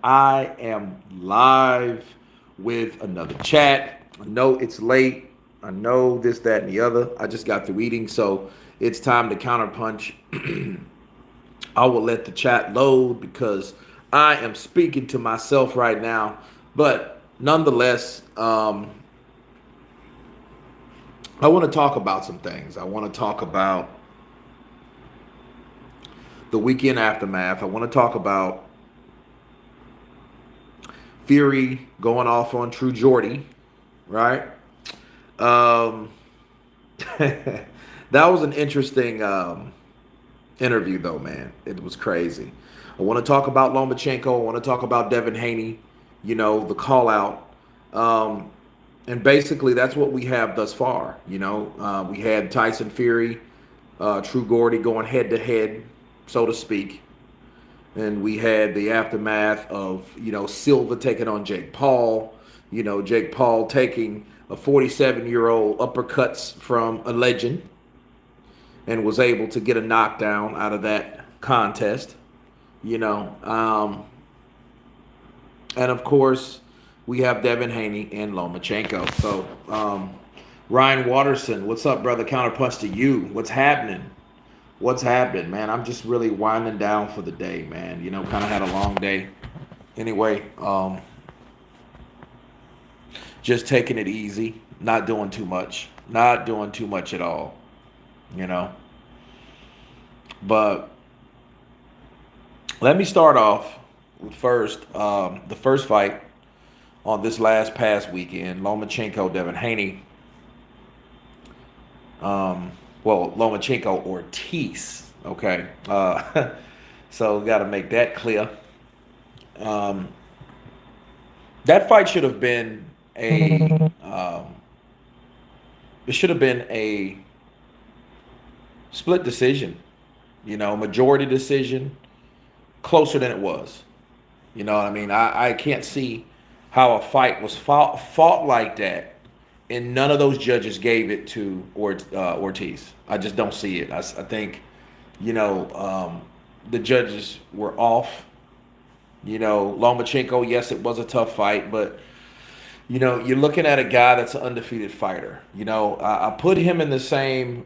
I am live with another chat. I know it's late. I know this, that, and the other. I just got through eating, so it's time to counterpunch. I will let the chat load because I am speaking to myself right now. But nonetheless, I want to talk about some things. I want to talk about the weekend aftermath. I want to talk about Fury going off on True Jordy, right? Um, that was an interesting interview, though, man. It was crazy. I want to talk about Lomachenko. I want to talk about Devin Haney, the call out. Um, and basically, that's what we have thus far. We had Tyson Fury, True Gordy going head to head, so to speak. And we had the aftermath of, Silva taking on Jake Paul. Jake Paul taking a 47-year-old uppercuts from a legend and was able to get a knockdown out of that contest. You know, um, and of course, we have Devin Haney and Lomachenko. So, Ryan Watterson, what's up, brother? Counterpunch to you. What's happening? What's happening, man? I'm just really winding down for the day, man. Kind of had a long day. Anyway, just taking it easy, not doing too much, not doing too much at all, you know. But let me start off with the first fight on this past weekend, Lomachenko, Devin Haney. Lomachenko Ortiz. Okay, so got to make that clear. Um, that fight should have been a it should have been a split decision, majority decision, closer than it was. You know what I mean? I can't see how a fight was fought like that, and none of those judges gave it to Ortiz. I just don't see it. I think, the judges were off. Lomachenko, yes, it was a tough fight, but you're looking at a guy that's an undefeated fighter. I put him in the same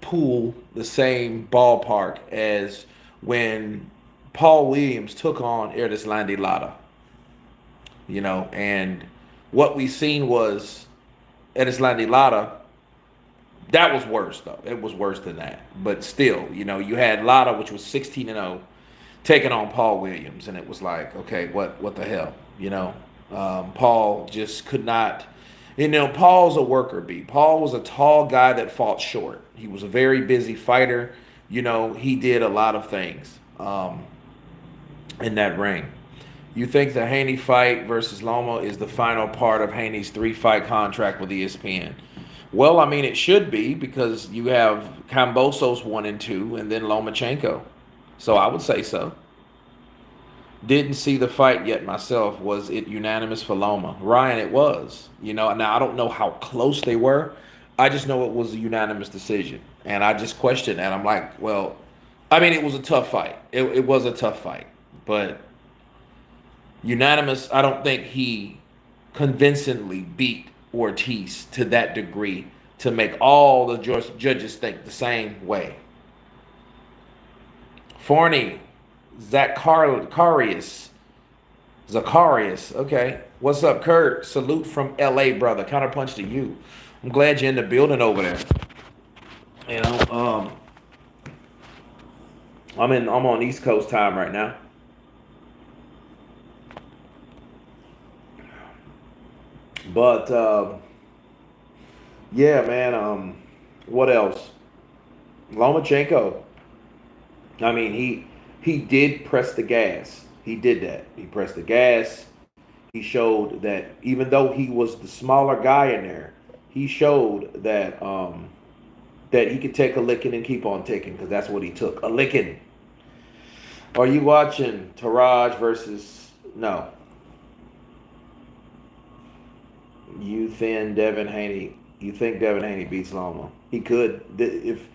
pool, the same ballpark as when Paul Williams took on Erdeslandi Lara. And what we seen was Erdeslandi Lara. That was worse, though. It was worse than that. But still, you had Lara, which was 16-0, taking on Paul Williams, and it was like, okay, what the hell, Paul just could not. Paul's a worker bee. Paul was a tall guy that fought short. He was a very busy fighter. He did a lot of things in that ring. You think the Haney fight versus Loma is the final part of Haney's 3-fight contract with ESPN? Well, I mean, it should be because you have Kambosos 1 and 2, and then Lomachenko. So I would say so. Didn't see the fight yet myself. Was it unanimous for Loma? Ryan, it was. Now I don't know how close they were. I just know it was a unanimous decision. And I just questioned that. I'm like, well, I mean, it was a tough fight. It was a tough fight. But unanimous, I don't think he convincingly beat Ortiz to that degree to make all the judges think the same way. Forney, Zacharias. Okay. What's up, Kurt? Salute from LA, brother. Counterpunch to you. I'm glad you're in the building over there. You know, um, I'm on East Coast time right now. But yeah, man, what else? Lomachenko. I mean, he did press the gas. He did that. He pressed the gas. He showed that even though he was the smaller guy in there, he showed that he could take a licking and keep on ticking because that's what he took, a licking. Are you watching Taraj versus no? You think Devin Haney beats Loma? He could. If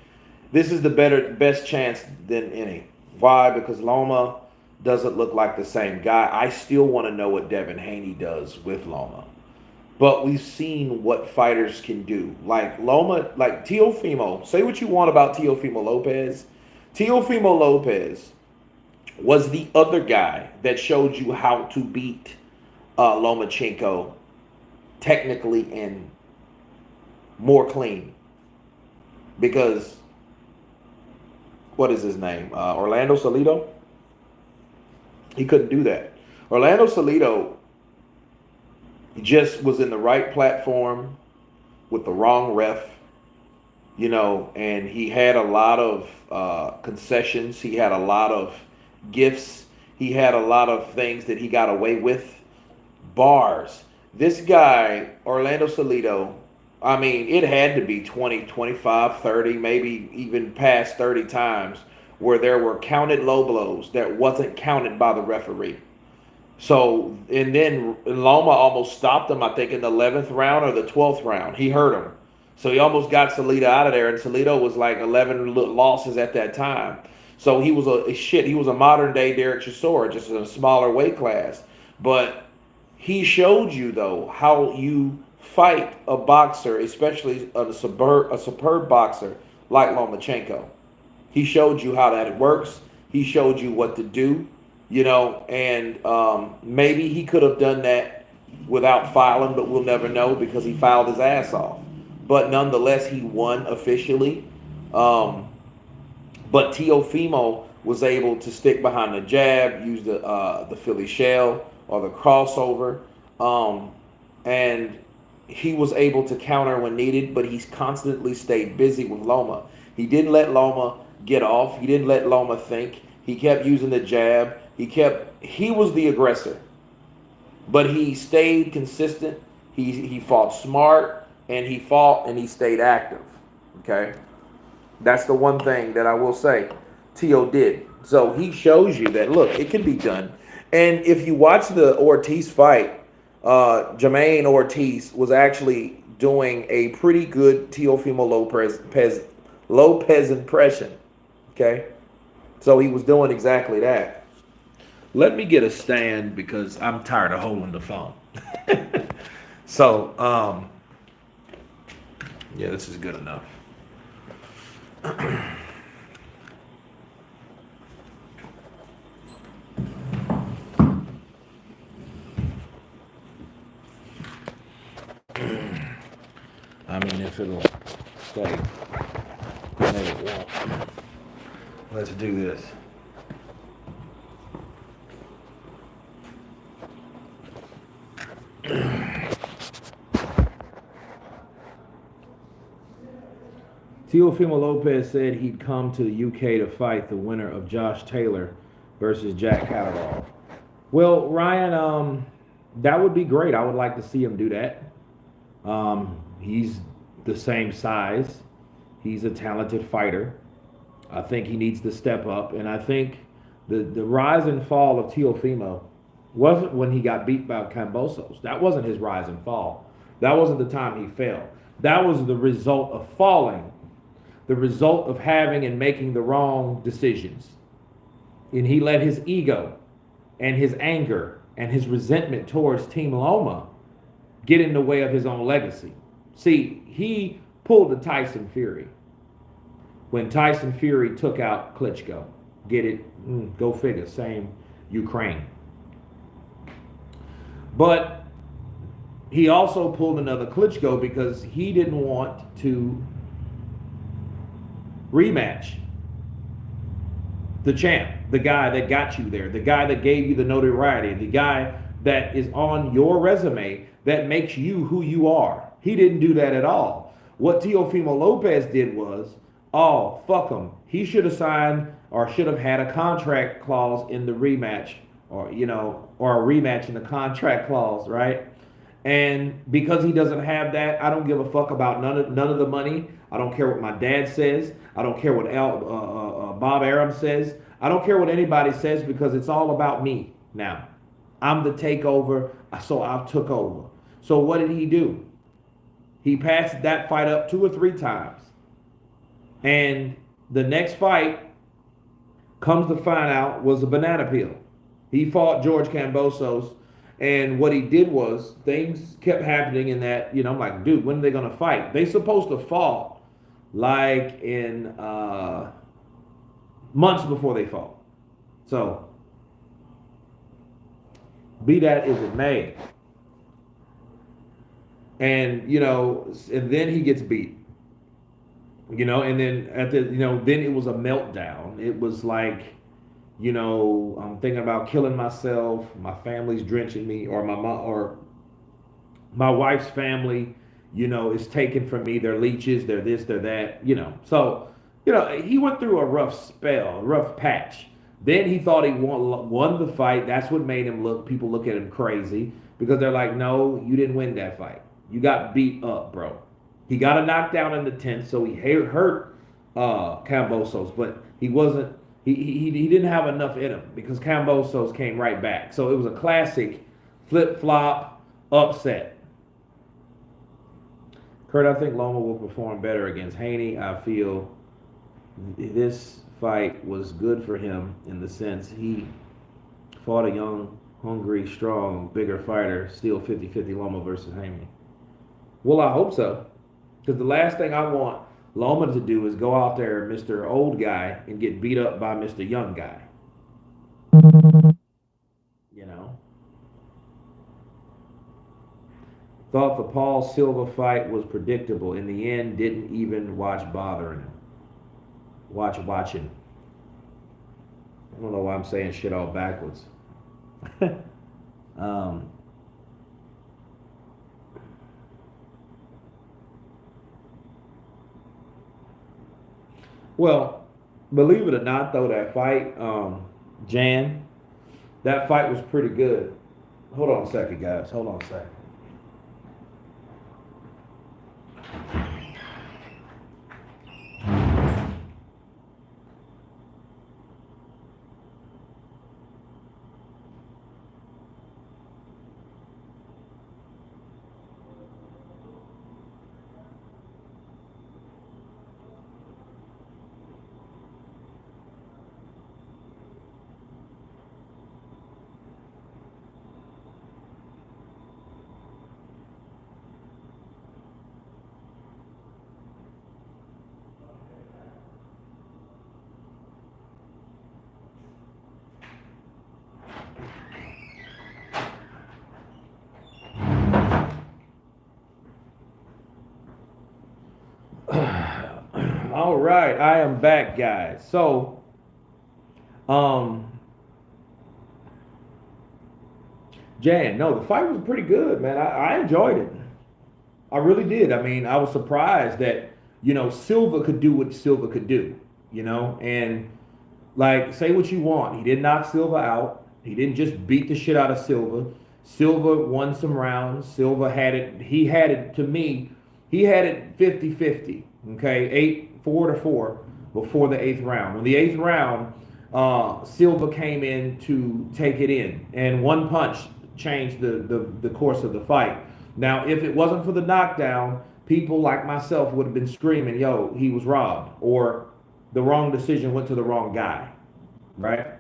this is the best chance than any. Why? Because Loma doesn't look like the same guy. I still want to know what Devin Haney does with Loma. But we've seen what fighters can do. Like Loma, like Teofimo. Say what you want about Teofimo Lopez. Teofimo Lopez was the other guy that showed you how to beat Lomachenko technically and more clean. Because, what is his name? Orlando Salido? He couldn't do that. Orlando Salido just was in the right platform with the wrong ref, and he had a lot of concessions. He had a lot of gifts. He had a lot of things that he got away with. Bars. This guy, Orlando Salido, I mean, it had to be 20, 25, 30, maybe even past 30 times where there were counted low blows that wasn't counted by the referee. So, and then Loma almost stopped him, I think, in the 11th round or the 12th round. He hurt him. So he almost got Salido out of there, and Salido was like 11 losses at that time. So he was he was a modern day Derek Chisora, just in a smaller weight class. But he showed you, though, how you fight a boxer, especially a superb boxer like Lomachenko. He showed you how that works. He showed you what to do, and maybe he could have done that without fouling, but we'll never know because he fouled his ass off. But nonetheless, he won officially. But Teofimo was able to stick behind the jab, use the Philly shell or the crossover, and he was able to counter when needed, but he's constantly stayed busy with Loma. He didn't let Loma get off. He didn't let Loma think. He kept using the jab. He was the aggressor, but he stayed consistent. He fought smart, and he stayed active. Okay, that's the one thing that I will say Teo did. So he shows you that, look, it can be done. And if you watch the Ortiz fight, Jermaine Ortiz was actually doing a pretty good Teofimo Lopez impression. Okay, so he was doing exactly that. Let me get a stand because I'm tired of holding the phone. So, yeah, this is good enough. I mean, if it'll stay, maybe it won't. Let's do this. Teofimo Lopez said he'd come to the UK to fight the winner of Josh Taylor versus Jack Catterall. Well, Ryan, that would be great. I would like to see him do that. He's the same size. He's a talented fighter. I think he needs to step up. And I think the rise and fall of Teofimo wasn't when he got beat by Kambosos. That wasn't his rise and fall. That wasn't the time he fell. That was the result of falling, the result of having and making the wrong decisions. And he let his ego and his anger and his resentment towards Team Loma get in the way of his own legacy. See, he pulled the Tyson Fury when Tyson Fury took out Klitschko. Get it? Go figure. Same Ukraine. But he also pulled another Klitschko because he didn't want to rematch the champ, the guy that got you there, the guy that gave you the notoriety, the guy that is on your resume that makes you who you are. He didn't do that at all. What Teofimo Lopez did was, oh, fuck him. He should have signed or should have had a contract clause in the rematch, or or a rematch in the contract clause, right? And because he doesn't have that, I don't give a fuck about none of the money. I don't care what my dad says. I don't care what Bob Arum says. I don't care what anybody says because it's all about me now. I'm the takeover, so I took over. So what did he do? He passed that fight up 2 or 3 times. And the next fight, comes to find out, was a banana peel. He fought George Kambosos, and what he did was things kept happening in that. I'm like, dude, when are they gonna fight? They supposed to fought like in months before they fought. So be that as it may, and then he gets beat. And then then it was a meltdown. It was like, I'm thinking about killing myself. My family's drenching me, or my mom, or my wife's family, is taken from me. They're leeches. They're this. They're that. So, he went through a rough spell, a rough patch. Then he thought he won the fight. That's what made him people look at him crazy, because they're like, no, you didn't win that fight. You got beat up, bro. He got a knockdown in the 10th, so he hurt Kambosos, but he wasn't. He didn't have enough in him, because Kambosos came right back. So it was a classic flip flop upset. Kurt, I think Loma will perform better against Haney. I feel this fight was good for him in the sense he fought a young, hungry, strong, bigger fighter. Still 50-50 Loma versus Haney. Well, I hope so. Because the last thing I want Loma to do is go out there, Mr. Old Guy, and get beat up by Mr. Young Guy. Thought the Paul Silva fight was predictable. In the end, didn't even watching him. Watching. I don't know why I'm saying shit all backwards. Well, believe it or not, though, that fight, Jan, that fight was pretty good. Hold on a second, guys. Hold on a second. All right, I am back, guys. So, Jan, no, the fight was pretty good, man. I enjoyed it. I really did. I mean, I was surprised that, Silva could do what Silva could do, and like, say what you want. He didn't knock Silva out. He didn't just beat the shit out of Silva. Silva won some rounds. Silva had it. To me, he had it 50-50. Okay, 4-4 before the 8th round. When the 8th round, Silva came in to take it in, and one punch changed the course of the fight. Now, if it wasn't for the knockdown, people like myself would have been screaming, yo, he was robbed, or the wrong decision went to the wrong guy, right?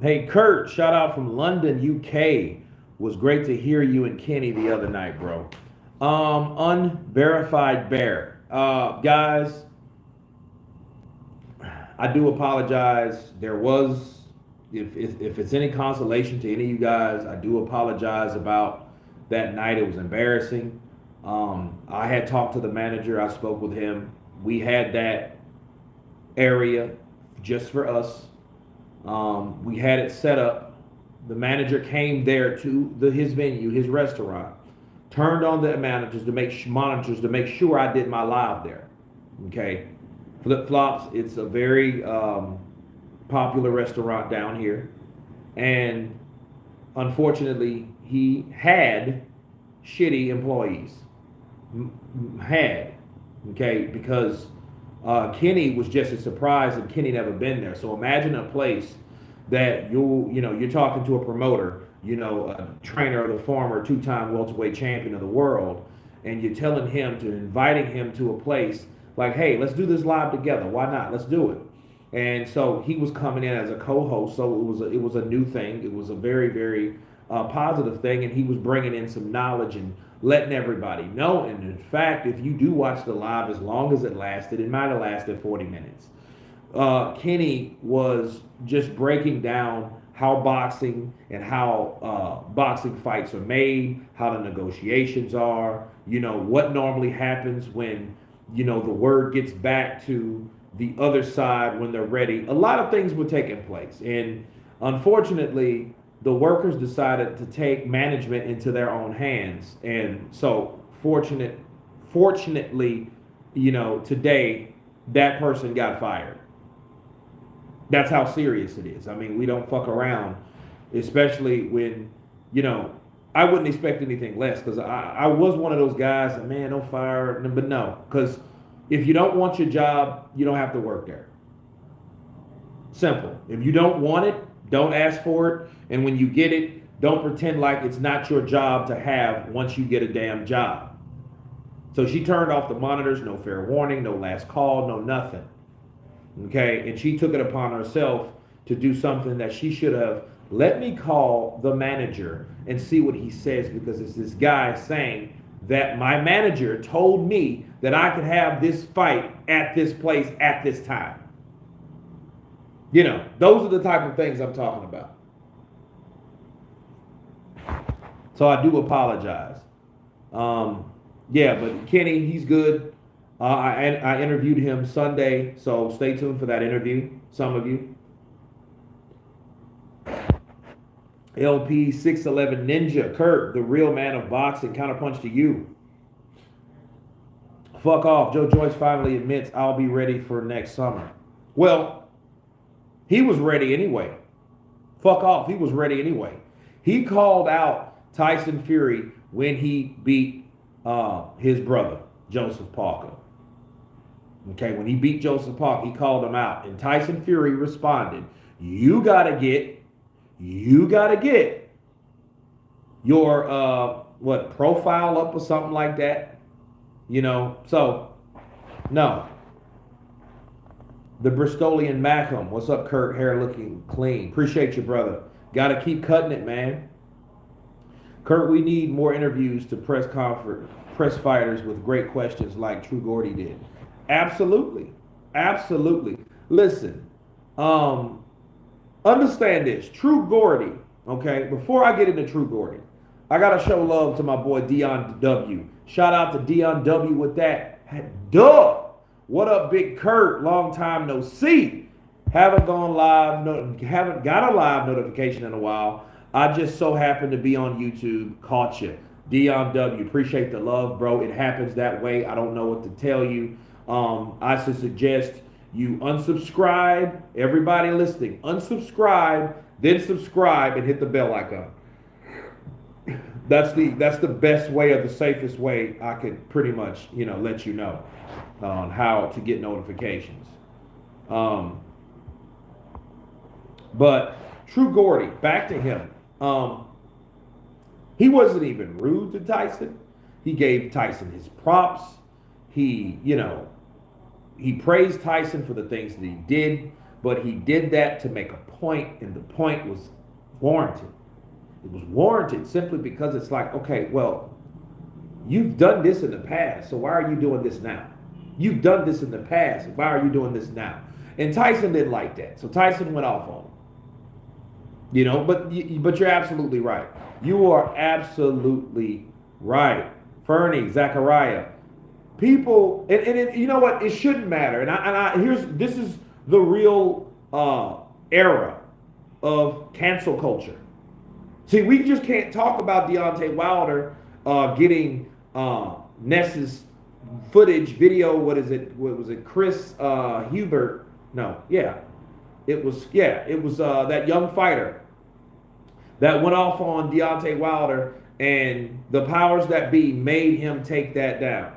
Hey, Kurt, shout out from London, UK. Was great to hear you and Kenny the other night, bro. Unverified bear. Guys, I do apologize. There was, if it's any consolation to any of you guys, I do apologize about that night. It was embarrassing. I had talked to the manager. I spoke with him. We had that area just for us. We had it set up. The manager came there to his venue, his restaurant, turned on the monitors to make sure I did my live there. Okay, Flip Flops. It's a very popular restaurant down here, and unfortunately, he had shitty employees. had, okay, because Kenny was just a surprise and Kenny never been there. So imagine a place that you're talking to a promoter, a trainer of the former two-time welterweight champion of the world, and you're telling him to inviting him to a place like, hey, let's do this live together. Why not? Let's do it. And so he was coming in as a co-host, so it was a new thing. It was a very, very positive thing, and he was bringing in some knowledge and letting everybody know. And in fact, if you do watch the live, as long as it lasted, it might have lasted 40 minutes. Kenny was just breaking down how boxing and how boxing fights are made, how the negotiations are, what normally happens when, the word gets back to the other side when they're ready. A lot of things were taking place. And unfortunately, the workers decided to take management into their own hands. And so fortunately, today that person got fired. That's how serious it is. I mean, we don't fuck around, especially when, I wouldn't expect anything less, because I was one of those guys that, man, don't fire. But no, because if you don't want your job, you don't have to work there. Simple. If you don't want it, don't ask for it. And when you get it, don't pretend like it's not your job to have once you get a damn job. So she turned off the monitors, no fair warning, no last call, no nothing. Okay, and she took it upon herself to do something that she should have. Let me call the manager and see what he says, because it's this guy saying that my manager told me that I could have this fight at this place at this time. Those are the type of things I'm talking about. So I do apologize. But Kenny, he's good. I interviewed him Sunday, so stay tuned for that interview, some of you. LP 611 Ninja, Kurt, the real man of boxing, counterpunch to you. Fuck off. Joe Joyce finally admits I'll be ready for next summer. Well, he was ready anyway. Fuck off. He was ready anyway. He called out Tyson Fury when he beat his brother, Joseph Parker. Okay, when he beat Joseph Parker, he called him out. And Tyson Fury responded, you gotta get your profile up or something like that. So no. The Bristolian Mackham, what's up, Kurt? Hair looking clean. Appreciate you, brother. Gotta keep cutting it, man. Kurt, we need more interviews to press fighters with great questions like True Gordy did. Absolutely. Listen, understand this. True Gordy, okay? Before I get into True Gordy, I got to show love to my boy Dion W. Shout out to Dion W with that. Duh! What up, Big Kurt? Long time no see. Haven't got a live notification in a while. I just so happened to be on YouTube. Caught you. Dion W. Appreciate the love, bro. It happens that way. I don't know what to tell you. I should suggest you unsubscribe. Everybody listening, unsubscribe, then subscribe and hit the bell icon. That's the best way, or the safest way I could pretty much, let you know on how to get notifications. But True Gordy, back to him. He wasn't even rude to Tyson. He gave Tyson his props. He praised Tyson for the things that he did, but he did that to make a point, and the point was warranted. It was warranted simply because it's like, okay, well, you've done this in the past, so why are you doing this now? You've done this in the past, why are you doing this now? And Tyson didn't like that, so Tyson went off on him. But you're absolutely right. You are absolutely right. Fernie, Zachariah. People, and you know what? It shouldn't matter. And this is the real era of cancel culture. See, we just can't talk about Deontay Wilder getting Ness's footage, video. What was it? Chris Hubert? No, yeah, it was that young fighter that went off on Deontay Wilder And the powers that be made him take that down.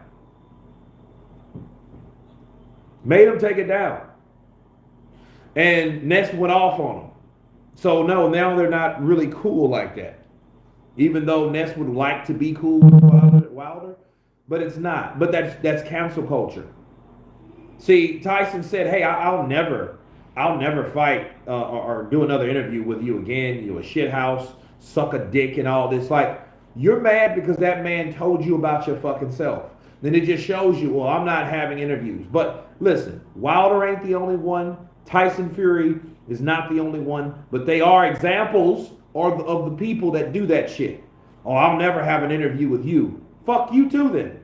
Made him take it down. And Ness went off on him. So no, now they're not really cool like that. Even though Ness would like to be cool with Wilder, but it's not. But that's cancel culture. See, Tyson said, "Hey, I'll never fight or do another interview with you again. You a shit house, suck a dick, and all this." Like, you're mad because that man told you about your fucking self. Then it just shows you, well, I'm not having interviews. But listen, Wilder ain't the only one. Tyson Fury is not the only one. But they are examples of the people that do that shit. Oh, I'll never have an interview with you. Fuck you too then.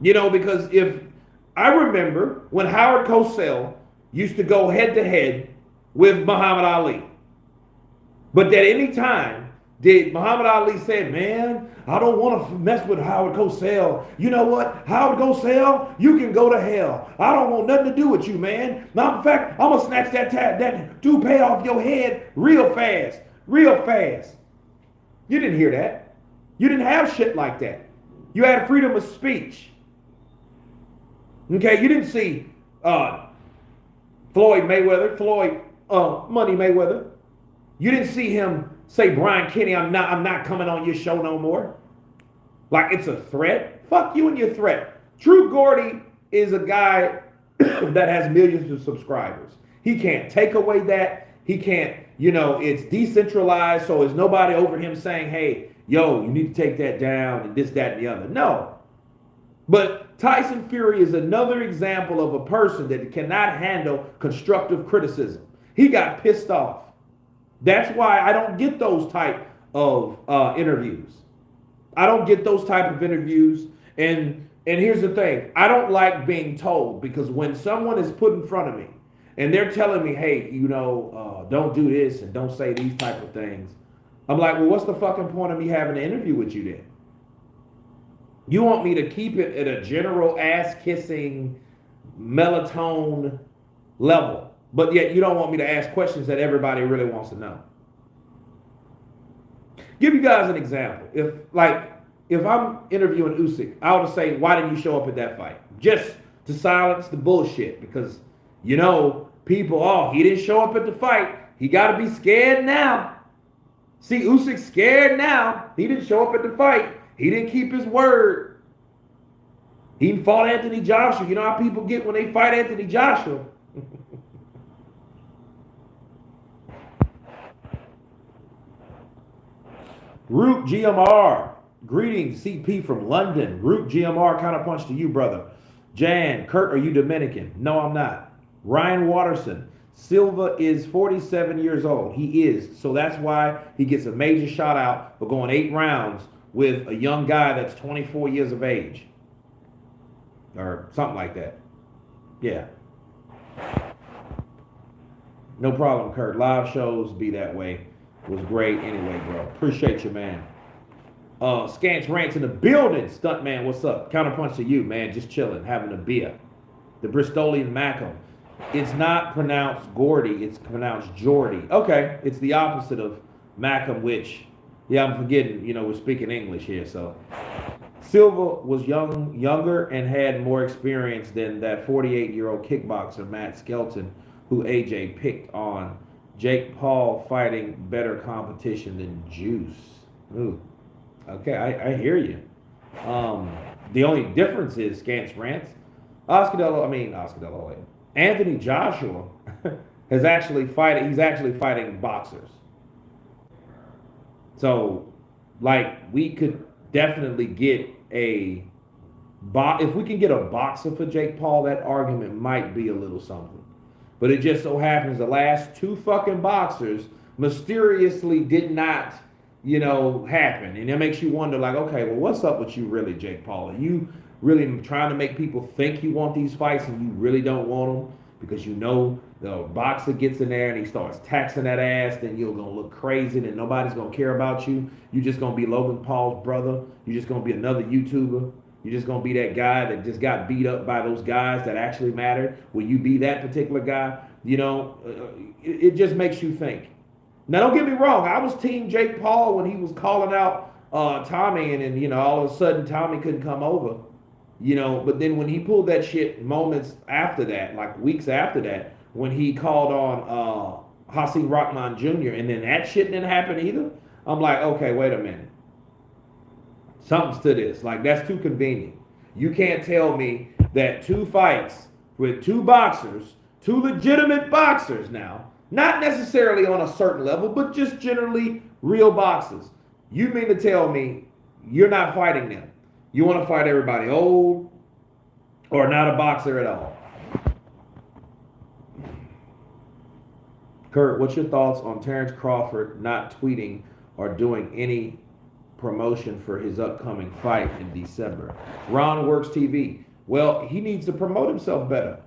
You know, because if I remember when Howard Cosell used to go head to head with Muhammad Ali. But at any time did Muhammad Ali say, man, I don't want to mess with Howard Cosell. You know what? Howard Cosell, you can go to hell. I don't want nothing to do with you, man. Now, in fact, I'm going to snatch that toupee off your head real fast. Real fast. You didn't hear that. You didn't have shit like that. You had freedom of speech. Okay, you didn't see Floyd Money Mayweather. You didn't see him say, Brian Kenny, I'm not coming on your show no more. Like it's a threat. Fuck you and your threat. Drew Gordy is a guy that has millions of subscribers. He can't take away that. He can't, it's decentralized, so there's nobody over him saying, hey, yo, you need to take that down and this, that, and the other. No. But Tyson Fury is another example of a person that cannot handle constructive criticism. He got pissed off. That's why I don't get those type of interviews. I don't get those type of interviews. And here's the thing. I don't like being told, because when someone is put in front of me and they're telling me, hey, don't do this and don't say these type of things, I'm like, well, what's the fucking point of me having an interview with you then? You want me to keep it at a general ass-kissing melatonin level, but yet you don't want me to ask questions that everybody really wants to know. Give you guys an example. If I'm interviewing Usyk, I would say, why didn't you show up at that fight? Just to silence the bullshit, because people, he didn't show up at the fight. He got to be scared now. See, Usyk's scared now. He didn't show up at the fight. He didn't keep his word. He fought Anthony Joshua. You know how people get when they fight Anthony Joshua. Root GMR. Greetings, CP from London. Root GMR, counterpunch to you, brother. Jan, Kurt, are you Dominican? No, I'm not. Ryan Watterson. Silva is 47 years old. He is. So that's why he gets a major shout out for going 8 rounds with a young guy that's 24 years of age. Or something like that. Yeah. No problem, Kurt. Live shows be that way. It was great anyway, bro. Appreciate you, man. Scants Rants in the building. Stuntman, what's up? Counterpunch to you, man. Just chilling, having a beer. The Bristolian Macam. It's not pronounced Gordy. It's pronounced Jordy. Okay. It's the opposite of Macam, which, I'm forgetting, we're speaking English here, so. Silva was younger and had more experience than that 48-year-old kickboxer, Matt Skelton, who AJ picked on. Jake Paul fighting better competition than Juice. Ooh. Okay, I hear you. The only difference is Scants Rants. Anthony Joshua he's actually fighting boxers. So, we could definitely get if we can get a boxer for Jake Paul, that argument might be a little something. But it just so happens the last 2 fucking boxers mysteriously did not, happen. And it makes you wonder, okay, well, what's up with you really, Jake Paul? Are you really trying to make people think you want these fights and you really don't want them? Because the boxer gets in there and he starts taxing that ass, then you're going to look crazy and nobody's going to care about you. You're just going to be Logan Paul's brother. You're just going to be another YouTuber. You're just going to be that guy that just got beat up by those guys that actually mattered. Will you be that particular guy? It just makes you think. Now, don't get me wrong. I was team Jake Paul when he was calling out Tommy, and then all of a sudden Tommy couldn't come over. But then when he pulled that shit moments after that, like weeks after that, when he called on Hasim Rahman Jr. and then that shit didn't happen either, I'm like, okay, wait a minute. Something's to this. Like, that's too convenient. You can't tell me that two fights with two boxers, two legitimate boxers now, not necessarily on a certain level, but just generally real boxers. You mean to tell me you're not fighting them? You want to fight everybody old or not a boxer at all? Kurt, what's your thoughts on Terrence Crawford not tweeting or doing any promotion for his upcoming fight in December? Ron Works TV. Well, he needs to promote himself better.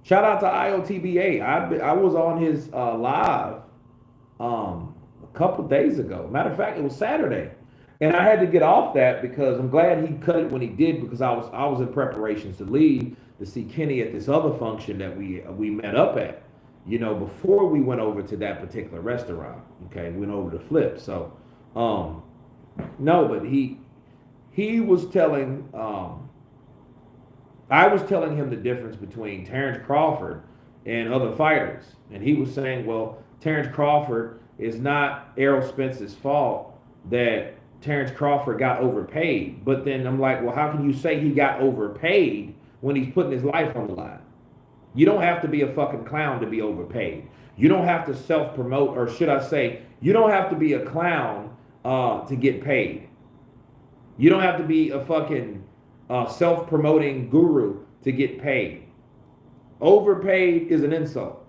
Shout out to IOTBA. I was on his live a couple days ago. Matter of fact, it was Saturday. And I had to get off that because I'm glad he cut it when he did, because I was in preparations to leave to see Kenny at this other function that we met up at, before we went over to that particular restaurant. Okay, we went over to Flip. So, no, but he was telling, I was telling him the difference between Terrence Crawford and other fighters, and he was saying, well, Terrence Crawford is not Errol Spence's fault that Terrence Crawford got overpaid. But then I'm like, well, how can you say he got overpaid when he's putting his life on the line? You don't have to be a fucking clown to be overpaid. You don't have to self-promote, or should I say, you don't have to be a clown to get paid. You don't have to be a fucking self-promoting guru to get paid. Overpaid is an insult.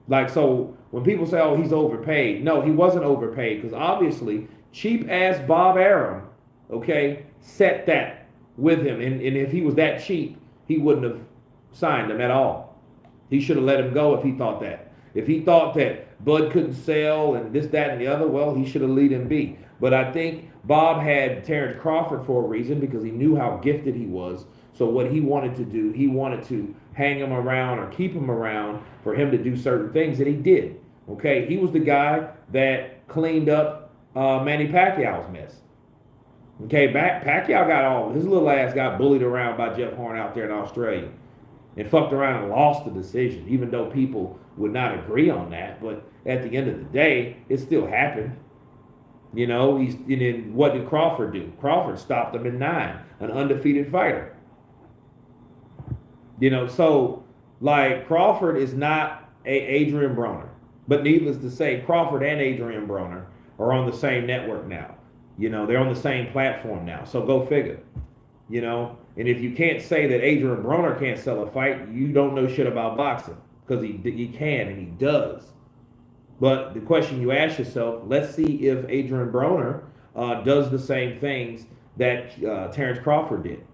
Like, so when people say, oh, he's overpaid, no, he wasn't overpaid, because obviously cheap ass Bob Arum, okay, set that with him. And if he was that cheap, he wouldn't have signed him at all. He should have let him go if he thought that. If he thought that Bud couldn't sell and this, that, and the other, well, he should have let him be. But I think Bob had Terrence Crawford for a reason, because he knew how gifted he was. So what he wanted to do, he wanted to hang him around or keep him around for him to do certain things, and he did. Okay, he was the guy that cleaned up Manny Pacquiao's mess. Okay, Pacquiao got his little ass got bullied around by Jeff Horn out there in Australia, and fucked around and lost the decision, even though people would not agree on that. But at the end of the day, it still happened. And then what did Crawford do? Crawford stopped him in 9, an undefeated fighter. So like Crawford is not Adrian Broner, but needless to say, Crawford and Adrian Broner are on the same network now. They're on the same platform now. So go figure. And if you can't say that Adrian Broner can't sell a fight, you don't know shit about boxing, because he can and he does. But the question you ask yourself, let's see if Adrian Broner does the same things that Terrence Crawford did.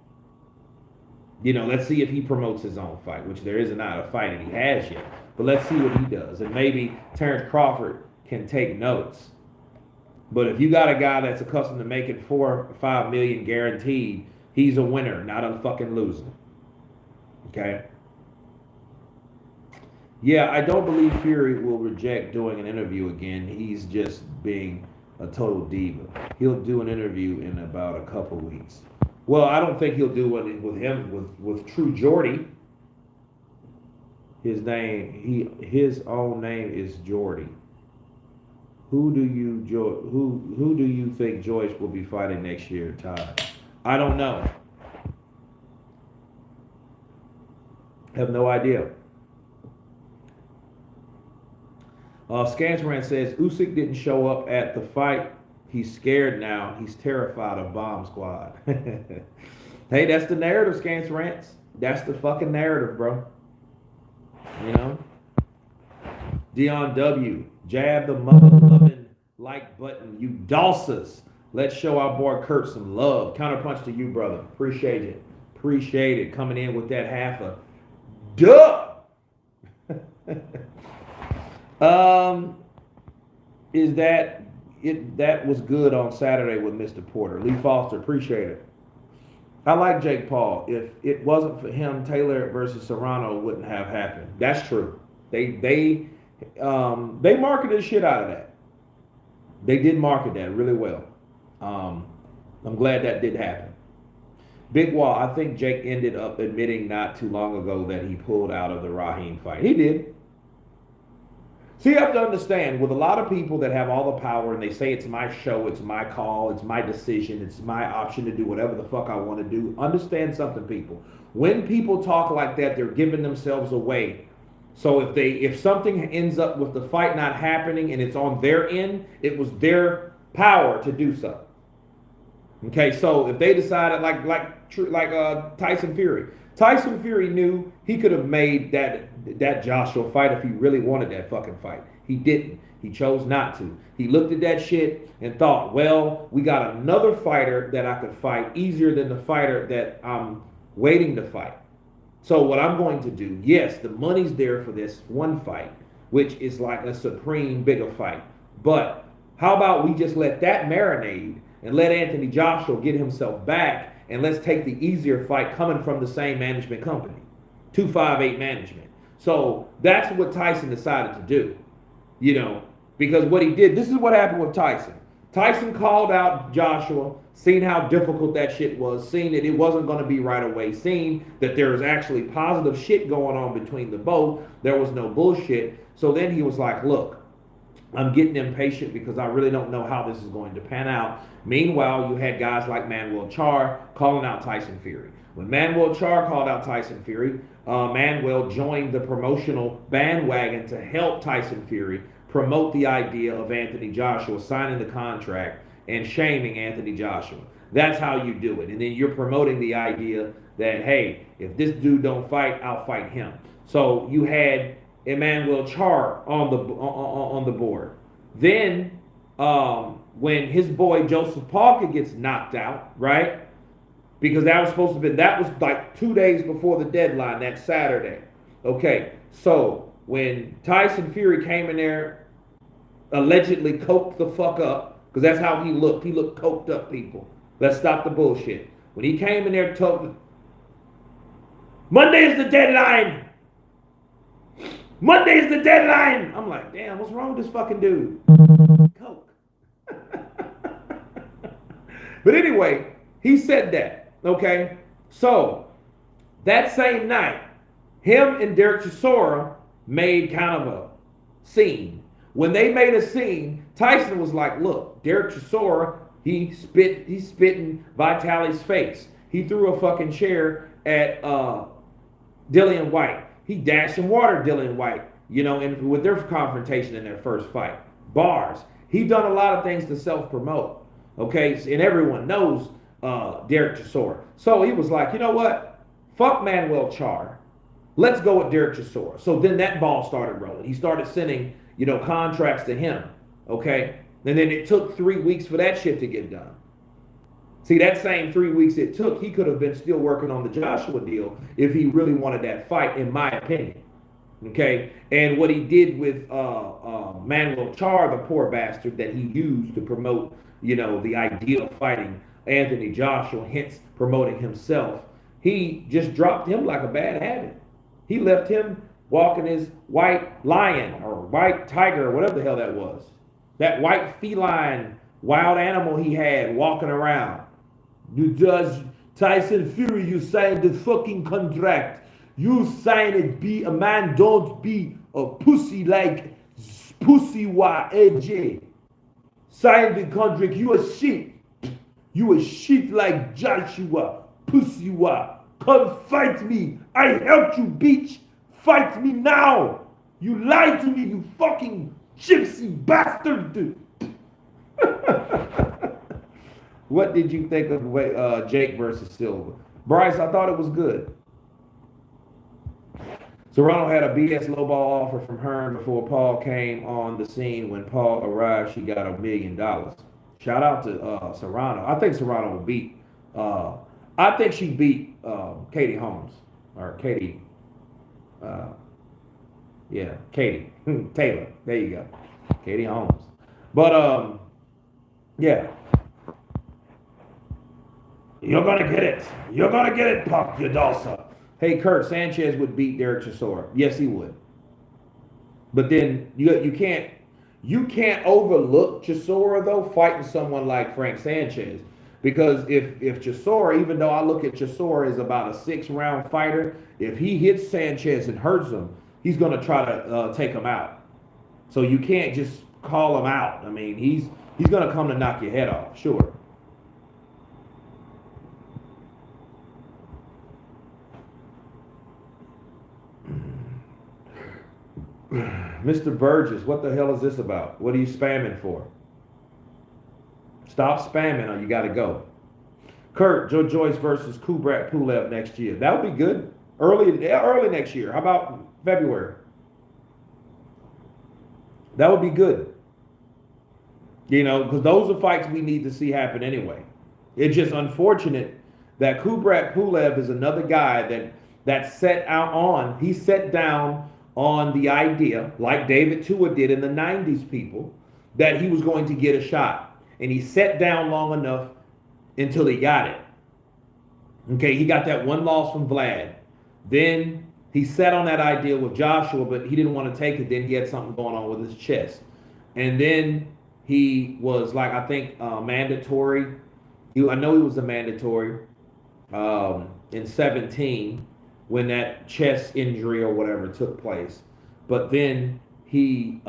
Let's see if he promotes his own fight, which there is not a fight that he has yet. But let's see what he does. And maybe Terrence Crawford can take notes. But if you got a guy that's accustomed to making $4 or $5 million guaranteed, he's a winner, not a fucking loser. Okay? Yeah, I don't believe Fury will reject doing an interview again. He's just being a total diva. He'll do an interview in about a couple weeks. Well, I don't think he'll do one with him, with True Jordy. His own name is Jordy. Who do you think Joyce will be fighting next year, Todd? I don't know. Have no idea. Scansran says Usyk didn't show up at the fight. He's scared now. He's terrified of Bomb Squad. Hey, that's the narrative, Scansrants. That's the fucking narrative, bro. Dion W. Jab the mother-loving like button, you dulces. Let's show our boy Kurt some love. Counterpunch to you, brother. Appreciate it. Appreciate it. Coming in with that half a duh. Is that it? That was good on Saturday with Mr. Porter. Lee Foster, appreciate it. I like Jake Paul. If it wasn't for him, Taylor versus Serrano wouldn't have happened. That's true. They marketed the shit out of that. They did market that really well. Um, I'm glad that did happen. Big Wall, I think Jake ended up admitting not too long ago that he pulled out of the Raheem fight. He did. So you have to understand, with a lot of people that have all the power and they say it's my show, it's my call, it's my decision, it's my option to do whatever the fuck I want to do. Understand something, people. When people talk like that, they're giving themselves away. So if something ends up with the fight not happening and it's on their end, it was their power to do so. Okay, so if they decided Tyson Fury. Tyson Fury knew he could have made that Joshua fight if he really wanted that fucking fight. He didn't. He chose not to. He looked at that shit and thought, well, we got another fighter that I could fight easier than the fighter that I'm waiting to fight. So what I'm going to do, yes, the money's there for this one fight, which is like a supreme bigger fight. But how about we just let that marinate and let Anthony Joshua get himself back, and let's take the easier fight coming from the same management company, 258 Management. So that's what Tyson decided to do, because what he did, this is what happened with Tyson. Tyson called out Joshua, seen how difficult that shit was, seen that it wasn't going to be right away, seen that there was actually positive shit going on between the both. There was no bullshit. So then he was like, look, I'm getting impatient because I really don't know how this is going to pan out. Meanwhile, you had guys like Manuel Charr calling out Tyson Fury. When Manuel Charr called out Tyson Fury, Manuel joined the promotional bandwagon to help Tyson Fury promote the idea of Anthony Joshua signing the contract and shaming Anthony Joshua. That's how you do it. And then you're promoting the idea that, hey, if this dude don't fight, I'll fight him. So you had Emmanuel Charr on the board. Then when his boy Joseph Parker gets knocked out, right? Because that was like 2 days before the deadline, that Saturday. Okay, so when Tyson Fury came in there, allegedly coked the fuck up, because that's how he looked. He looked coked up, people. Let's stop the bullshit. When he came in there, told Monday is the deadline. Monday is the deadline. I'm like, damn, what's wrong with this fucking dude? Coke. But anyway, he said that, okay? So, that same night, him and Derek Chisora made kind of a scene. When they made a scene, Tyson was like, look, Derek Chisora, he's spitting Vitali's face. He threw a fucking chair at Dillian White. He dashed and watered Dillian White, and with their confrontation in their first fight. Bars. He done a lot of things to self-promote. Okay, and everyone knows Derek Chisora. So he was like, you know what? Fuck Manuel Charr. Let's go with Derek Chisora. So then that ball started rolling. He started sending, contracts to him. Okay? And then it took 3 weeks for that shit to get done. See, that same 3 weeks it took, he could have been still working on the Joshua deal if he really wanted that fight, in my opinion. Okay? And what he did with Manuel Charr, the poor bastard that he used to promote, the idea of fighting Anthony Joshua, hence promoting himself, he just dropped him like a bad habit. He left him walking his white lion or white tiger or whatever the hell that was. That white feline wild animal he had walking around. You judge Tyson Fury, you signed the fucking contract. You sign it, be a man, don't be a pussy like Pussy AJ. Sign the contract, you a shit. You a shit like Joshua, Pussy Wa. Come fight me. I helped you, bitch. Fight me now. You lied to me, you fucking gypsy bastard. What did you think of Jake versus Silva? Bryce, I thought it was good. Serrano had a BS lowball offer from Hearn before Paul came on the scene. When Paul arrived, she got $1 million. Shout out to Serrano. I think Serrano will beat. I think she beat Katie Holmes or Katie. Katie Taylor. There you go, Katie Holmes. But yeah. You're gonna get it. You're gonna get it, Pop Yadalsa. Hey, Kurt, Sanchez would beat Derek Chisora. Yes, he would. But then you You can't overlook Chisora though fighting someone like Frank Sanchez. Because if Chisora, even though I look at Chisora as about a 6 round fighter, if he hits Sanchez and hurts him, he's gonna try to take him out. So you can't just call him out. I mean, he's gonna come to knock your head off, sure. Mr. Burgess, what the hell is this about? What are you spamming for? Stop spamming or you got to go. Kurt, Joe Joyce versus Kubrat Pulev next year. That would be good. Early next year. How about February? That would be good. You know, because those are fights we need to see happen anyway. It's just unfortunate that Kubrat Pulev is another guy that he set down on the idea, like David Tua did in the 90s, people, that he was going to get a shot. And he sat down long enough until he got it. Okay, he got that one loss from Vlad. Then he sat on that idea with Joshua, but he didn't want to take it. Then he had something going on with his chest. And then he was like, I think, mandatory. I know he was a mandatory in 17 when that chest injury or whatever took place. But then he...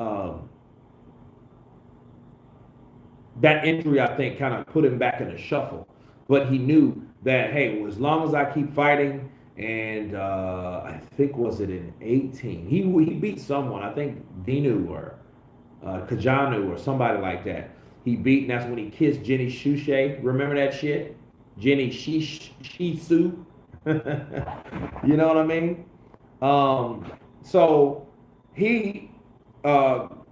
that injury, I think, kind of put him back in the shuffle. But he knew that, hey, well, as long as I keep fighting, and I think, was it in 18? He beat someone, I think Dinu or Kajanu or somebody like that. He beat, and that's when he kissed Jenny Shushay. Remember that shit? Jenny Shisu. You know what I mean? So Kubrat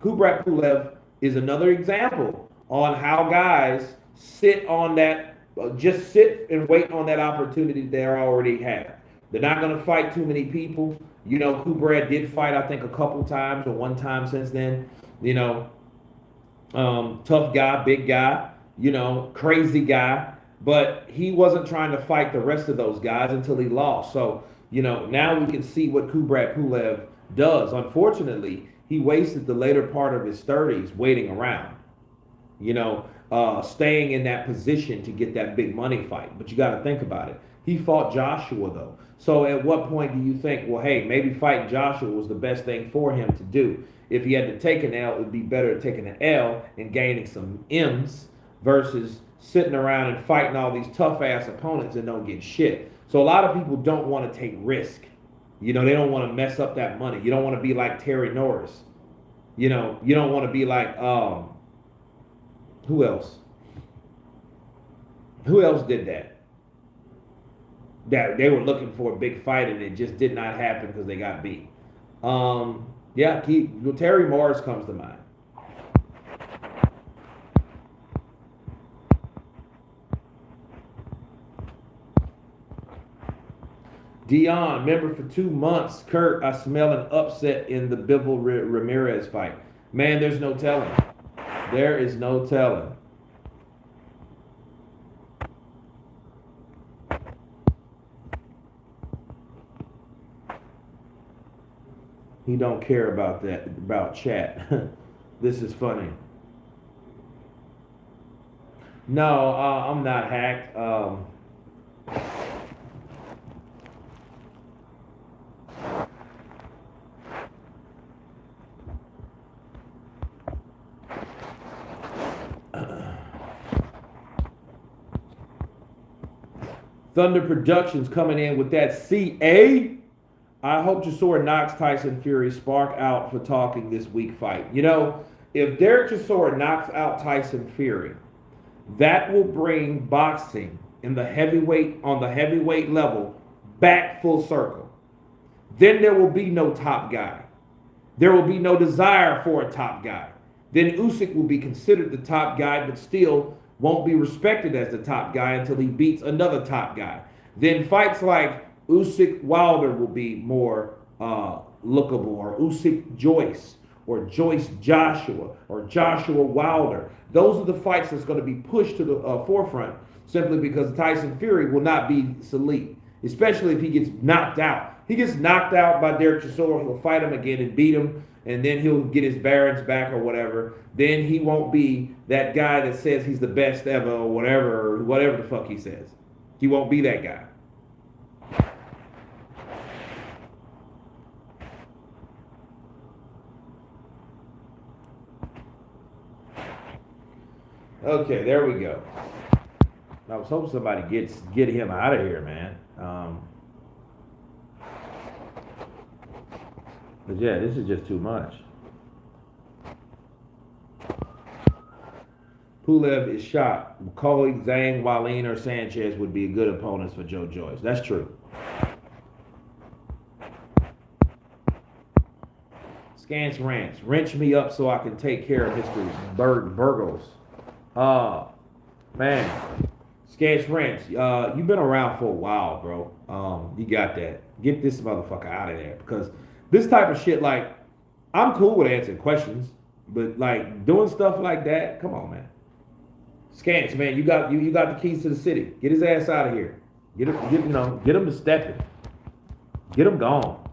Pulev is another example on how guys sit on that, just sit and wait on that opportunity they already have. They're not going to fight too many people. You know, Kubrat did fight, I think, a couple times or one time since then. You know, tough guy, big guy, you know, crazy guy. But he wasn't trying to fight the rest of those guys until he lost. So, you know, now we can see what Kubrat Pulev does. Unfortunately, he wasted the later part of his 30s waiting around. You know, staying in that position to get that big money fight. But you got to think about it. He fought Joshua, though. So at what point do you think, well, hey, maybe fighting Joshua was the best thing for him to do? If he had to take an L, it would be better taking an L and gaining some M's versus sitting around and fighting all these tough-ass opponents and don't get shit. So a lot of people don't want to take risk. You know, they don't want to mess up that money. You don't want to be like Terry Norris. You know, you don't want to be like... Who else? Who else did that? That they were looking for a big fight and it just did not happen because they got beat. Terry Morris comes to mind. Dion, member for 2 months. Kurt, I smell an upset in the Bivol Ramirez fight. Man, there's no telling. There is no telling. He don't care about that, about chat. This is funny. No, I'm not hacked. Thunder Productions coming in with that CA. I hope Chisora knocks Tyson Fury spark out for talking this week fight. You know, if Derek Chisora knocks out Tyson Fury, that will bring boxing in the heavyweight level back full circle. Then there will be no top guy. There will be no desire for a top guy. Then Usyk will be considered the top guy, but still won't be respected as the top guy until he beats another top guy. Then fights like Usyk Wilder will be more lookable, or Usyk Joyce, or Joyce Joshua, or Joshua Wilder. Those are the fights that's going to be pushed to the forefront simply because Tyson Fury will not be Salik. especially if he gets knocked out. He gets knocked out by Derek Chisora, he'll fight him again and beat him, and then he'll get his bearings back or whatever. Then he won't be that guy that says he's the best ever or whatever the fuck he says. He won't be that guy. Okay, there we go. I was hoping somebody get him out of here, man. But yeah, this is just too much. Pulev is shot. McCauley, Zhang, Wallin, or Sanchez would be good opponents for Joe Joyce. That's true. Scance Rants. Wrench me up so I can take care of history. Burgos. Man. Scance Rants. You've been around for a while, bro. You got that. Get this motherfucker out of there. Because this type of shit, like, I'm cool with answering questions. But, like, doing stuff like that, come on, man. Scance, man, you got the keys to the city. Get his ass out of here. Get him to step it. Get him gone.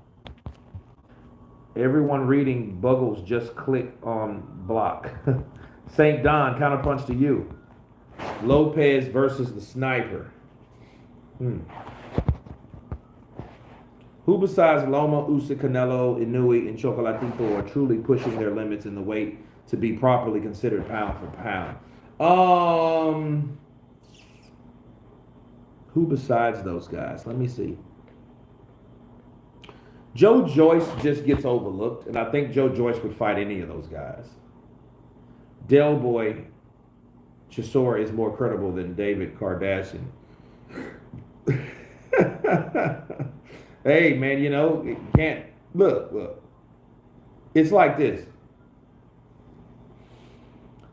Everyone reading Buggles, just click on block. St. Don, counterpunch to you. Lopez versus the sniper. Who besides Loma, Usyk, Canelo, Inouye, and Chocolatito are truly pushing their limits in the weight to be properly considered pound for pound? Who besides those guys? Let me see. Joe Joyce just gets overlooked, and I think Joe Joyce would fight any of those guys. Del Boy Chisora is more credible than David Kardashian. Hey, man, you can't look. It's like this.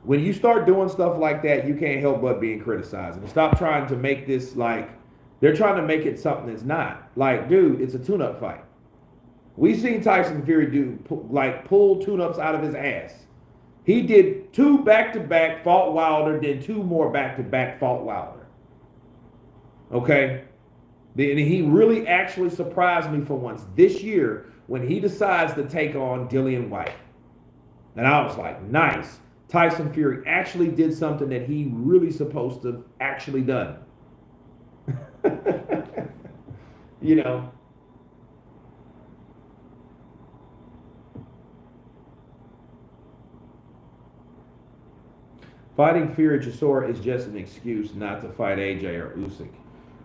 When you start doing stuff like that, you can't help but being criticized. And stop trying to make this like, they're trying to make it something that's not. Like, dude, it's a tune-up fight. We've seen Tyson Fury pull tune-ups out of his ass. He did 2 back-to-back, fought Wilder, then 2 more back-to-back, fought Wilder. Okay? And he really actually surprised me for once this year when he decides to take on Dillian White. And I was like, nice. Tyson Fury actually did something that he really supposed to actually done. Fighting Fury Chisora is just an excuse not to fight AJ or Usyk.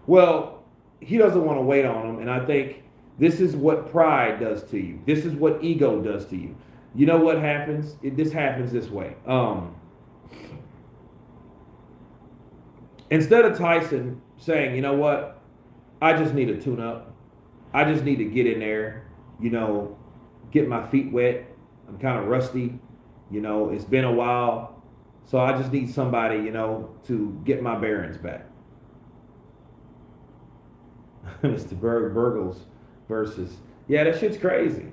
Well, he doesn't want to wait on him, and I think this is what pride does to you. This is what ego does to you. You know what happens? This happens this way. Instead of Tyson saying, you know what? I just need a tune-up. I just need to get in there, get my feet wet. I'm kind of rusty. It's been a while. So I just need somebody, to get my bearings back. Mr. Burgles versus, yeah, that shit's crazy.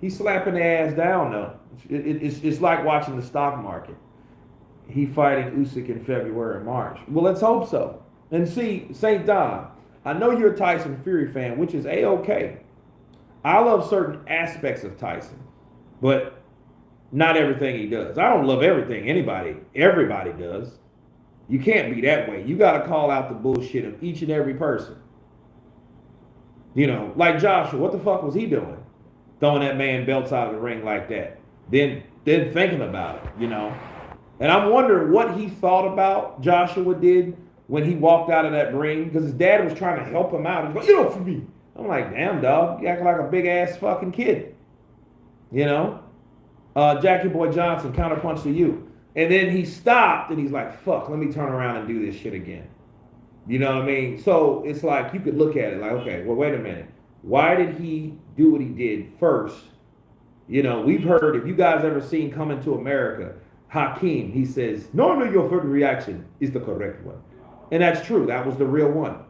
He's slapping the ass down, though. It's like watching the stock market. He fighting Usyk in February and March. Well, let's hope so. And see, St. Don, I know you're a Tyson Fury fan, which is A-okay. I love certain aspects of Tyson, but not everything he does. I don't love everything everybody does. You can't be that way. You got to call out the bullshit of each and every person. Like Joshua, what the fuck was he doing? Throwing that man belts out of the ring like that. Then thinking about it, And I'm wondering what he thought about Joshua did when he walked out of that ring, because his dad was trying to help him out. He's like, for me. I'm like, damn, dog, you act like a big ass fucking kid. Jackie Boy Johnson, counterpunch to you. And then he stopped and he's like, fuck, let me turn around and do this shit again. You know what I mean? So it's like, you could look at it like, okay, well, wait a minute. Why did he do what he did first? We've heard, if you guys ever seen Coming to America, Hakeem, he says, normally your first reaction is the correct one. And that's true. That was the real one.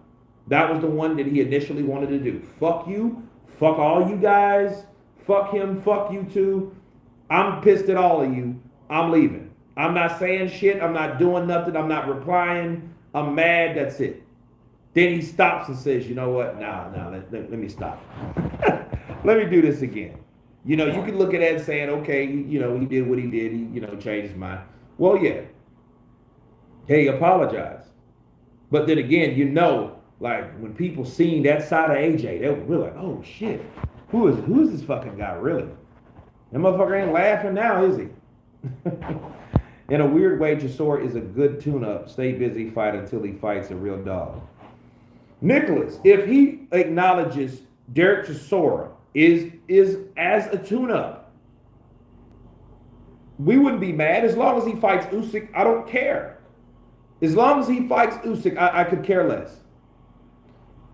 That was the one that he initially wanted to do. Fuck you. Fuck all you guys. Fuck him. Fuck you too. I'm pissed at all of you. I'm leaving. I'm not saying shit. I'm not doing nothing. I'm not replying. I'm mad. That's it. Then he stops and says, you know what? Let me stop. Let me do this again. You know, you can look at that saying, okay, you know, he did what he did. He, you know, changed his mind. Well, yeah. Hey, apologize. But then again, you know, like when people seen that side of AJ, they were like, oh shit, who is this fucking guy really? That motherfucker ain't laughing now, is he? In a weird way, Chisora is a good tune-up. Stay busy, fight until he fights a real dog. Nicholas, if he acknowledges Derek Chisora is as a tune-up, we wouldn't be mad as long as he fights Usyk. I don't care. As long as he fights Usyk, I could care less.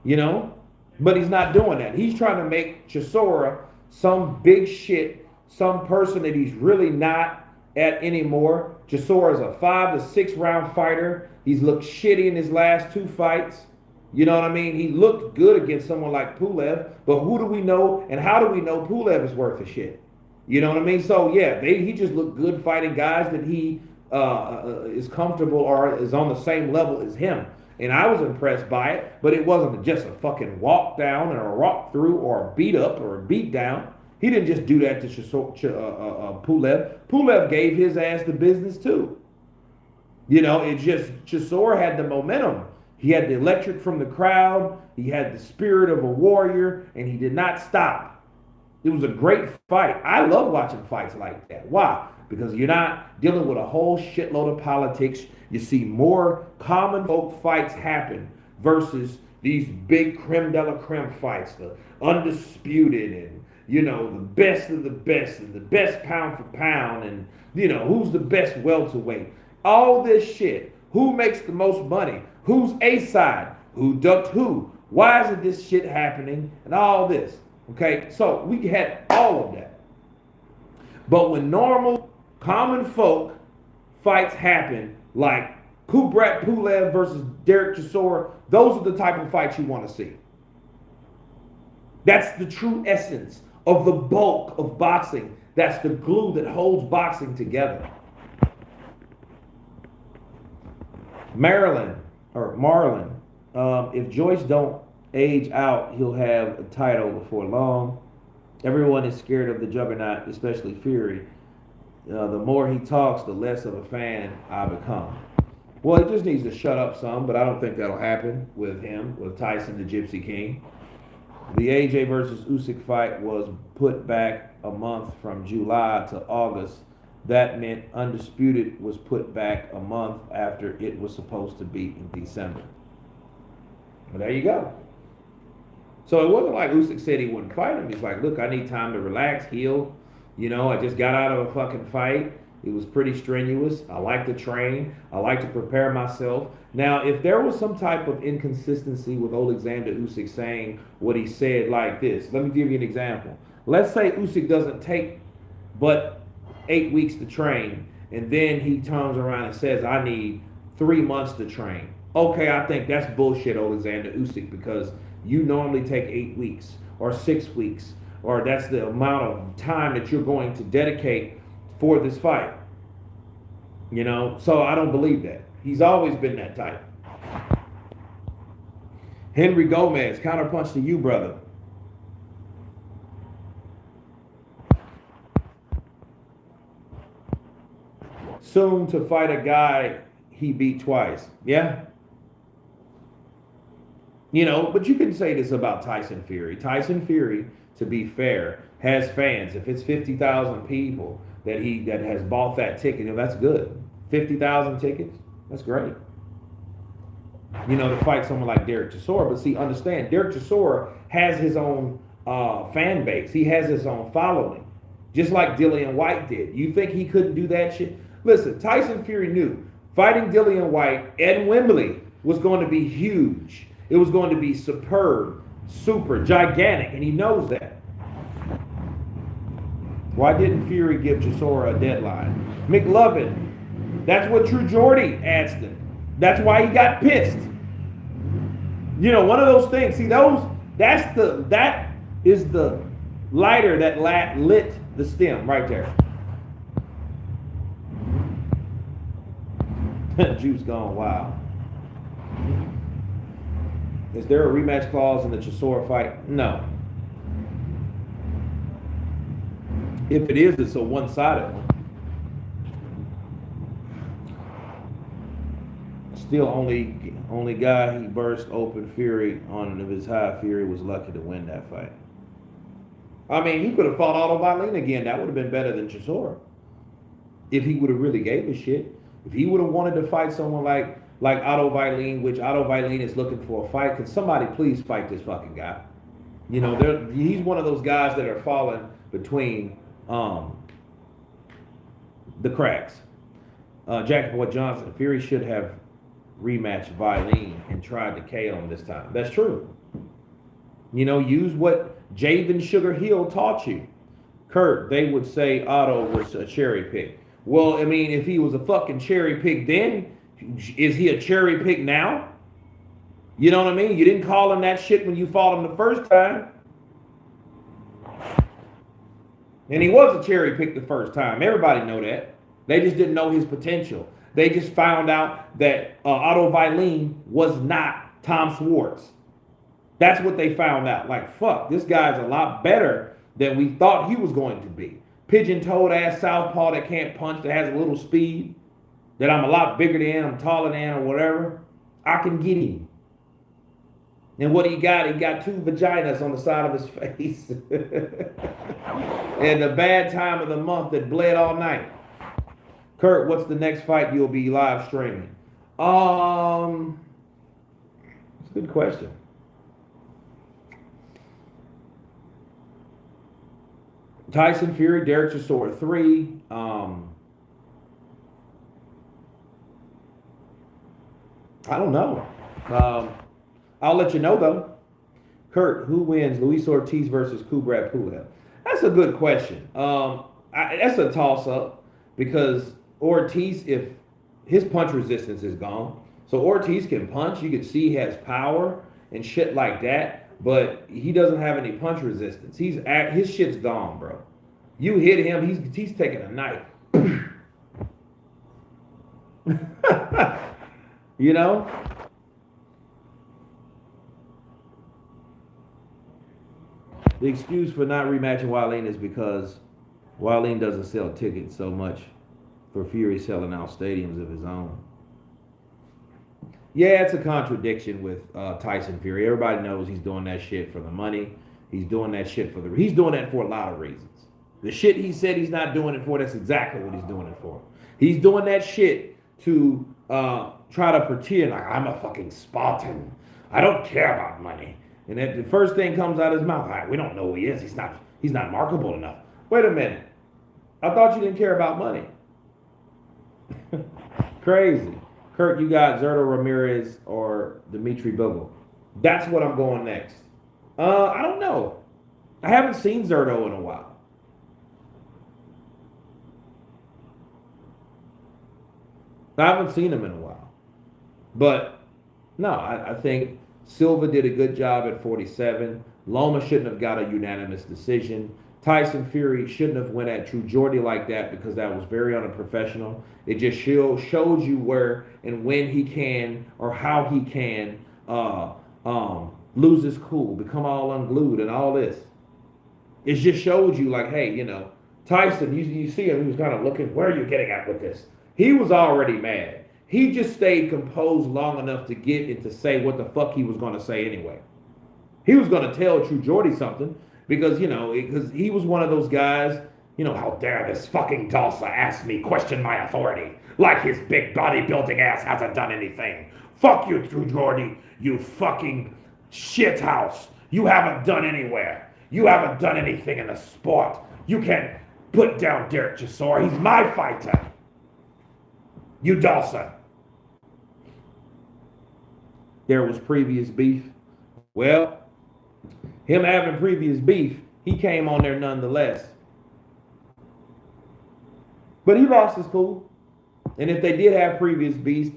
You know? But he's not doing that. He's trying to make Chisora some big shit, some person that he's really not at anymore. Chisora is a 5 to 6 round fighter. He's looked shitty in his last 2 fights. You know what I mean? He looked good against someone like Pulev, but who do we know and how do we know Pulev is worth a shit? You know what I mean? So yeah, he just looked good fighting guys that he is comfortable or is on the same level as him. And I was impressed by it, but it wasn't just a fucking walk down or a walk through or a beat up or a beat down. He didn't just do that to Pulev. Pulev gave his ass the business too. You know, it just, Chisora had the momentum. He had the electric from the crowd. He had the spirit of a warrior, and he did not stop. It was a great fight. I love watching fights like that. Why? Because you're not dealing with a whole shitload of politics. You see more common folk fights happen versus these big creme de la creme fights, the undisputed and, you know, the best of the best and the best pound for pound and, you know, who's the best welterweight. All this shit. Who makes the most money? Who's A-side? Who ducked who? Why isn't this shit happening? And all this. Okay, so we had all of that. But when normal, common folk fights happen, like Kubrat Pulev versus Derek Chisora, those are the type of fights you want to see. That's the true essence of the bulk of boxing. That's the glue that holds boxing together. Marlon, if Joyce don't age out, he'll have a title before long. Everyone is scared of the juggernaut, especially Fury. The more he talks, the less of a fan I become. Well, he just needs to shut up some, but I don't think that'll happen with him, with Tyson the Gypsy King. The AJ versus Usyk fight was put back a month from July to August. That meant Undisputed was put back a month after it was supposed to be in December. Well, there you go. So it wasn't like Usyk said he wouldn't fight him. He's like, look, I need time to relax, heal. You know, I just got out of a fucking fight. It was pretty strenuous. I like to train. I like to prepare myself. Now, if there was some type of inconsistency with Alexander Usyk saying what he said like this, let me give you an example. Let's say Usyk doesn't take but 8 weeks to train, and then he turns around and says, I need 3 months to train. Okay, I think that's bullshit, Alexander Usyk, because you normally take 8 weeks or 6 weeks, or that's the amount of time that you're going to dedicate for this fight. You know, so I don't believe that. He's always been that type. Henry Gomez, counterpunch to you, brother. Soon to fight a guy he beat twice. Yeah? You know, but you can say this about Tyson Fury. Tyson Fury, to be fair, has fans. If it's 50,000 people that has bought that ticket, you know, that's good. 50,000 tickets, that's great. You know, to fight someone like Derek Chisora. But see, understand, Derek Chisora has his own fan base. He has his own following. Just like Dillian White did. You think he couldn't do that shit? Listen, Tyson Fury knew fighting Dillian White at Wembley was going to be huge. It was going to be superb, super, gigantic, and he knows that. Why didn't Fury give Chisora a deadline? McLovin, that's what True Jordy asked him. That's why he got pissed. You know, one of those things. See, that is the lighter that lit the stem right there. Juice gone wild. Is there a rematch clause in the Chisora fight? No. If it is, it's a one-sided one. Still, only guy he burst open Fury on of his high. Fury was lucky to win that fight. I mean, he could have fought Otto Wallin again. That would have been better than Chisora. If he would have really gave a shit. If he would have wanted to fight someone like Otto Wallin, which Otto Wallin is looking for a fight, can somebody please fight this fucking guy? You know, he's one of those guys that are falling between the cracks. Jack Boy Johnson, Fury should have rematched Wallin and tried to KO him this time. That's true. You know, use what Javen Sugar Hill taught you. Kurt, they would say Otto was a cherry pick. Well, I mean, if he was a fucking cherry pick then, is he a cherry pick now? You know what I mean? You didn't call him that shit when you fought him the first time. And he was a cherry pick the first time. Everybody know that. They just didn't know his potential. They just found out that Otto Wallin was not Tom Schwartz. That's what they found out. Like, fuck, this guy's a lot better than we thought he was going to be. Pigeon-toed ass southpaw that can't punch, that has a little speed, that I'm a lot bigger than, I'm taller than, or whatever. I can get him. And what he got two vaginas on the side of his face. And the bad time of the month that bled all night. Kurt, what's the next fight you'll be live streaming? It's a good question. Tyson Fury, Derek Chisora 3. I don't know. I'll let you know though. Kurt, who wins Luis Ortiz versus Kubrat Pulev? That's a good question. That's a toss-up because Ortiz, if his punch resistance is gone, so Ortiz can punch. You can see he has power and shit like that. But he doesn't have any punch resistance. His shit's gone, bro. You hit him, he's taking a knife. You know? The excuse for not rematching Wallin is because Wallin doesn't sell tickets so much for Fury selling out stadiums of his own. Yeah, it's a contradiction with Tyson Fury. Everybody knows he's doing that shit for the money. He's doing that shit he's doing that for a lot of reasons. The shit he said he's not doing it for, that's exactly what he's doing it for. He's doing that shit to try to pretend like I'm a fucking Spartan. I don't care about money. And then the first thing comes out of his mouth, we don't know who he is. He's not marketable enough. Wait a minute. I thought you didn't care about money. Crazy. Kurt, you got Zerto Ramirez or Dimitri Bivol. That's what I'm going next. I don't know. I haven't seen Zerto in a while. I haven't seen him in a while. But, no, I think Silva did a good job at 47. Loma shouldn't have got a unanimous decision. Tyson Fury shouldn't have went at True Jordy like that because that was very unprofessional. It just shows you where and when he can or how he can lose his cool, become all unglued and all this. It just showed you like, hey, you know, Tyson, you see him, he was kind of looking, where are you getting at with this? He was already mad. He just stayed composed long enough to get and to say what the fuck he was going to say anyway. He was going to tell True Jordy something. Because, you know, because he was one of those guys, you know, how dare this fucking Tulsa ask me, question my authority, like his big bodybuilding ass hasn't done anything. Fuck you, True Jordy, you fucking shithouse. You haven't done anywhere. You haven't done anything in the sport. You can't put down Derek Chisora. He's my fighter. You Dawson. There was previous beef. Well, him having previous beef, he came on there nonetheless. But he lost his cool. And if they did have previous beef,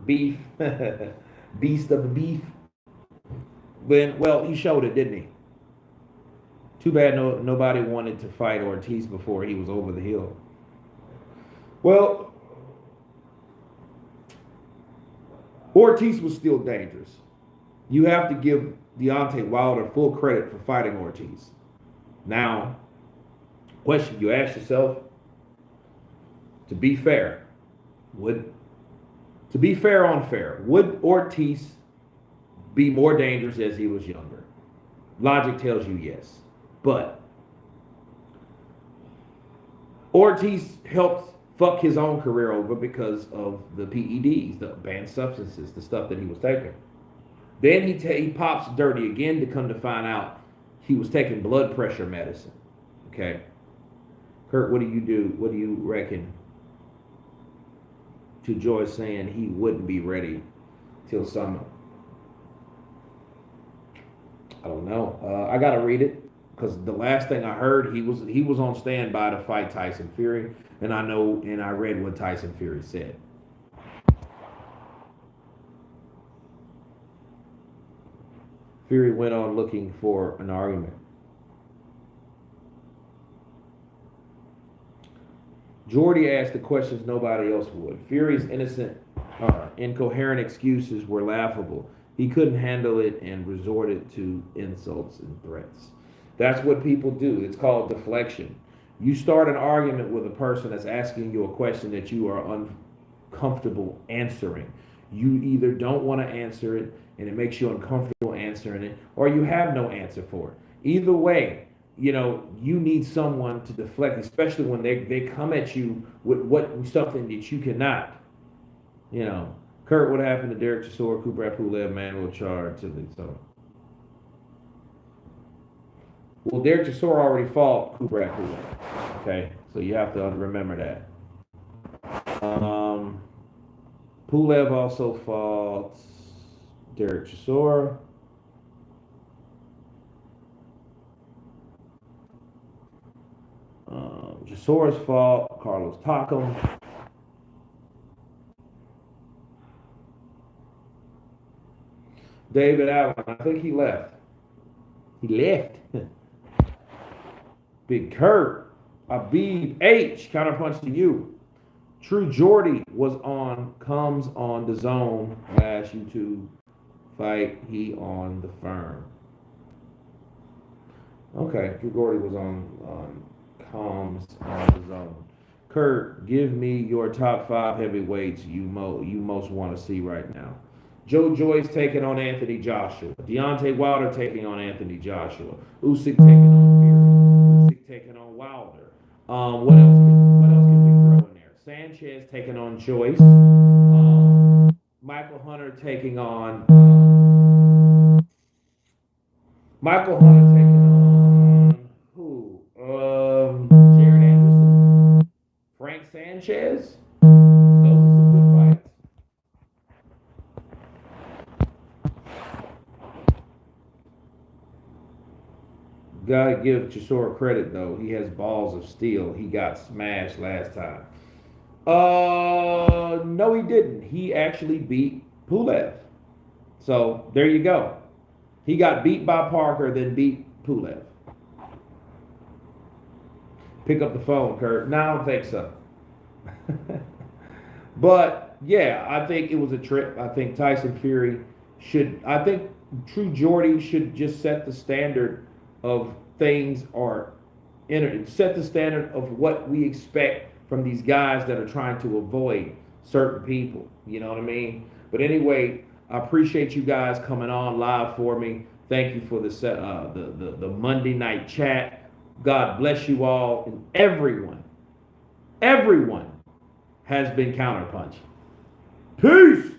beast of the beef, then, well, he showed it, didn't he? Too bad nobody wanted to fight Ortiz before he was over the hill. Well, Ortiz was still dangerous. You have to give Deontay Wilder full credit for fighting Ortiz. Now, question you ask yourself, to be fair, would Ortiz be more dangerous as he was younger? Logic tells you yes. But Ortiz helped fuck his own career over because of the PEDs, the banned substances, the stuff that he was taking. Then he pops dirty again to come to find out he was taking blood pressure medicine. Okay. Kurt, what do you do? What do you reckon to Joyce saying he wouldn't be ready till summer? I don't know. I gotta read it because the last thing I heard, he was on standby to fight Tyson Fury, and I read what Tyson Fury said. Fury went on looking for an argument. Jordy asked the questions nobody else would. Fury's innocent, incoherent excuses were laughable. He couldn't handle it and resorted to insults and threats. That's what people do. It's called deflection. You start an argument with a person that's asking you a question that you are uncomfortable answering. You either don't want to answer it and it makes you uncomfortable answering it, or you have no answer for it. Either way, you need someone to deflect, especially when they come at you with something that you cannot. Kurt, what happened to Derek Chisora, Kubrat Pulev, manual charge? So, well, Derek Chisora already fought Kubrat Pulev. Okay, so you have to remember that. Pulev also fought Derek Chisora. Chisora's fault, Carlos Takam. David Allen, I think he left. Big Kurt, Abib H, counterpunch to you. True Jordy comes on the zone last YouTube fight. He on the firm. Okay, True Jordy was on comes on the zone. Kurt, give me your top 5 heavyweights you most want to see right now. Joe Joyce taking on Anthony Joshua. Deontay Wilder taking on Anthony Joshua. Usyk taking on Fury. Usyk taking on Wilder. What else can we throw in there? Sanchez taking on Joyce. Michael Hunter taking on who? Jared Anderson. Frank Sanchez. Those are some good fights. Gotta give Chisora credit though. He has balls of steel. He got smashed last time. No, he didn't. He actually beat Pulev. So there you go. He got beat by Parker, then beat Pulev. Pick up the phone, Kurt. No, I don't think so. But yeah, I think it was a trip. I think Tyson Fury I think True Jordy should just set the standard of things set the standard of what we expect from these guys that are trying to avoid certain people. You know what I mean? But anyway, I appreciate you guys coming on live for me. Thank you for the Monday night chat. God bless you all, and everyone has been counterpunching. Peace.